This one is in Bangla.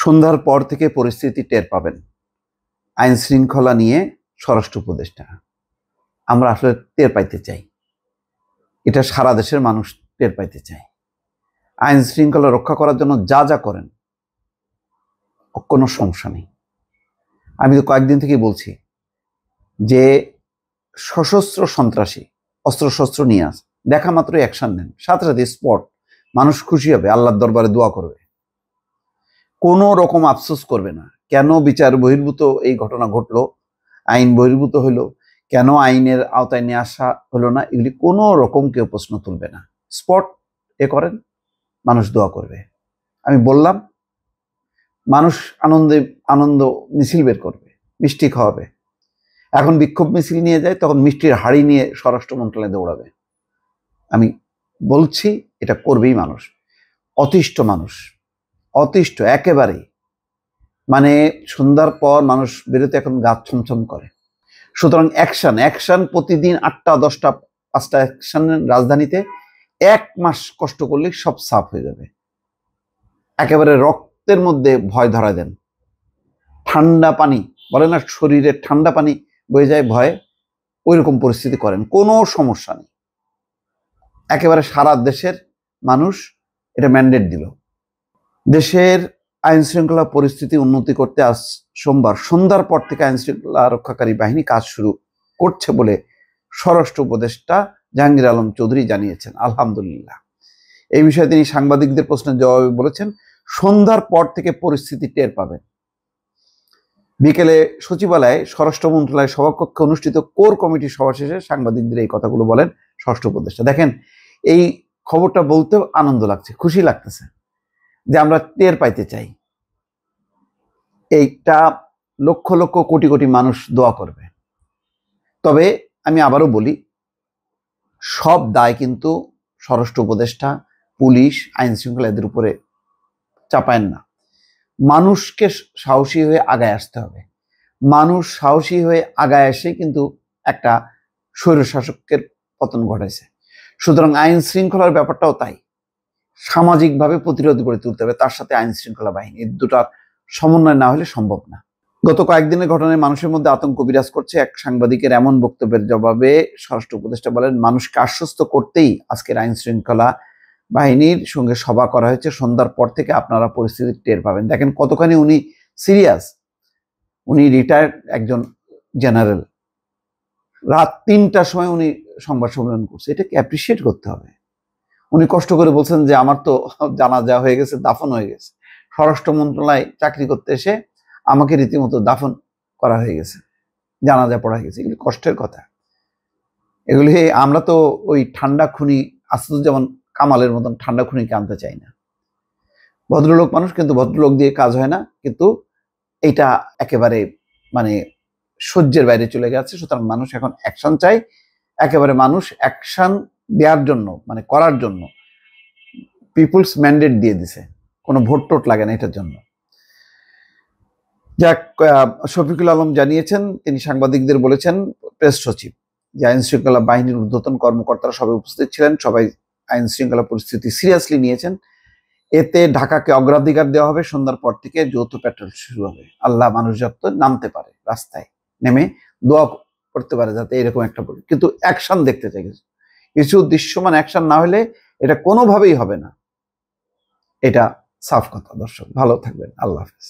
সন্ধ্যার পর থেকে পরিস্থিতি টের পাবেন। আইন শৃঙ্খলা নিয়ে স্বরাষ্ট্র উপদেষ্টা, আমরা আসলে টের পাইতে চাই, এটা সারা দেশের মানুষ টের পাইতে চায়। আইন শৃঙ্খলা রক্ষা করার জন্য যা যা করেন কোনো সমস্যা নেই। আমি তো কয়েকদিন থেকেই বলছি যে সশস্ত্র সন্ত্রাসী অস্ত্রশস্ত্র নিয়ে আস, দেখা মাত্রই অ্যাকশন নেন, সাথে সাথে স্পট, মানুষ খুশি হবে, আল্লাহর দরবারে দোয়া করবে, কোনো রকম আফসোস করবে না। কেন বিচার বহির্ভূত এই ঘটনা ঘটলো, আইন বহির্ভূত হইলো, কেন আইনের আওতায় নিয়ে আসা হলো না, এগুলি কোনো রকম কেউ প্রশ্ন তুলবে না। স্পট করেন, মানুষ দোয়া করবে। আমি বললাম মানুষ আনন্দ মিছিল বের করবে, মিষ্টি খাওয়াবে। এখন বিক্ষোভ মিছিল নিয়ে যায়, তখন মিষ্টির হাড়ি নিয়ে স্বরাষ্ট্র মন্ত্রণালয়ে দৌড়াবে। আমি বলছি এটা করবেই মানুষ, অতিষ্ঠ একেবারেই। মানে সন্ধ্যার পর মানুষ বেরোতে এখন গা ছমছম করে। সুতরাং অ্যাকশন প্রতিদিন 8টা 10টা 5টা অ্যাকশন রাজধানীতে। 1 মাস কষ্ট করলে সব সাফ হয়ে যাবে। একেবারে রক্তের মধ্যে ভয় ধরা দেন। ঠান্ডা পানি বলে না, শরীরে ঠান্ডা পানি বয়ে যায় ভয়ে, ওইরকম পরিস্থিতি করেন, কোনো সমস্যা নেই। একেবারে সারা দেশের মানুষ এটা ম্যান্ডেট দিল। দেশের আইন শৃঙ্খলা পরিস্থিতি উন্নতি করতে আজ সোমবার সন্ধ্যার পর থেকে আইন শৃঙ্খলা রক্ষাকারী বাহিনী কাজ শুরু করছে বলে স্বরাষ্ট্র উপদেষ্টা জাহাঙ্গীর আলম চৌধুরী জানিয়েছেন। আলহামদুলিল্লাহ। এই বিষয়ে তিনি সাংবাদিকদের প্রশ্নের জবাবে বলেছেন, সন্ধ্যার পর থেকে পরিস্থিতি টের পাবেন। বিকেলে সচিবালয়ে স্বরাষ্ট্র মন্ত্রণালয় সভাকক্ষে অনুষ্ঠিত কোর কমিটির সভা শেষে সাংবাদিকদের এই কথাগুলো বলেন স্বরাষ্ট্র উপদেষ্টা। দেখেন, এই খবরটা বলতেও আনন্দ লাগছে, খুশি লাগতেছে যে আমরা টের পাইতে চাই। এইটা লক্ষ লক্ষ কোটি কোটি মানুষ দোয়া করবে। তবে আমি আবারও বলি, সব দায় কিন্তু স্বরাষ্ট্র উপদেষ্টা, পুলিশ, আইন শৃঙ্খলা এদের উপরে চাপায়েন না। মানুষকে সাহসী হয়ে আগায় আসতে হবে। মানুষ সাহসী হয়ে আগায় এসে কিন্তু একটা স্বৈরশাসকের পতন ঘটাইছে। সুতরাং আইন শৃঙ্খলার ব্যাপারটাও তাই, সামাজিকভাবে প্রতিরোধ গড়ে তুলতে হবে, তার সাথে আইন শৃঙ্খলা বাহিনী, এই দুটার সমন্বয় না হলে সম্ভব না। গত কয়েকদিনের ঘটনায় মানুষের মধ্যে আতঙ্ক বিরাজ করছে। এক সাংবাদিকের এমন বক্তব্যের জবাবে স্বরাষ্ট্র উপদেষ্টা বলেন, মানুষকে আশ্বস্ত করতেই আজকের আইন শৃঙ্খলা বাহিনীর সঙ্গে সভা করা হয়েছে। সন্ধ্যার পর থেকে আপনারা পরিস্থিতি টের পাবেন। দেখেন কতখানি উনি সিরিয়াস। উনি রিটায়ার্ড একজন জেনারেল, রাত 3টার সময় উনি সংবাদ সম্মেলন করছে, এটাকে অ্যাপ্রিসিয়েট করতে হবে। উনি কষ্ট করে বলছেন যে আমার তো জানাজা হয়ে গেছে, দাফন হয়ে গেছে। স্বরাষ্ট্র মন্ত্রণালয়ে চাকরি করতে এসে আমাকে রীতিমতো দাফন করা হয়ে গেছে, জানাজা পড়া হয়ে গেছে। এগুলি কষ্টের কথা। এগুলি আমরা তো ওই ঠান্ডা খুনি আসাদুজ্জামান কামালের মতন ঠান্ডা খুনিকে আনতে চাই না। ভদ্রলোক মানুষ, কিন্তু ভদ্রলোক দিয়ে কাজ হয় না। কিন্তু এটা একেবারে মানে সহ্যের বাইরে চলে গেছে। সুতরাং মানুষ এখন অ্যাকশন চাই। একেবারে মানুষ অ্যাকশন দেওয়ার জন্য, মানে করার জন্য পিপুলস ম্যান্ডেট দিয়ে দিছে, কোনো ভোট টোট লাগে না এটার জন্য। যাক, শফিকুল আলম জানিয়েছেন, তিনি সাংবাদিকদের বলেছেন, প্রেস সচিব, যে আইন শৃঙ্খলা বাহিনীর ঊর্ধ্বতন কর্মকর্তারা সবাই উপস্থিত ছিলেন, সবাই আইন শৃঙ্খলা পরিস্থিতি সিরিয়াসলি নিয়েছেন। এতে ঢাকাকে অগ্রাধিকার দেওয়া হবে। সন্ধ্যার পর থেকে যৌথ পেট্রোল শুরু হবে। আল্লাহ মানুষ যাতে নামতে পারে, রাস্তায় নেমে দোয়া করতে পারে যাতে এরকম একটা, কিন্তু অ্যাকশন দেখতে চাই। কিছু দৃশ্যমান অ্যাকশন না হলে এটা কোনোভাবেই হবে না। এটা সাফ কথা। দর্শক ভালো থাকবেন, আল্লাহ হাফেজ।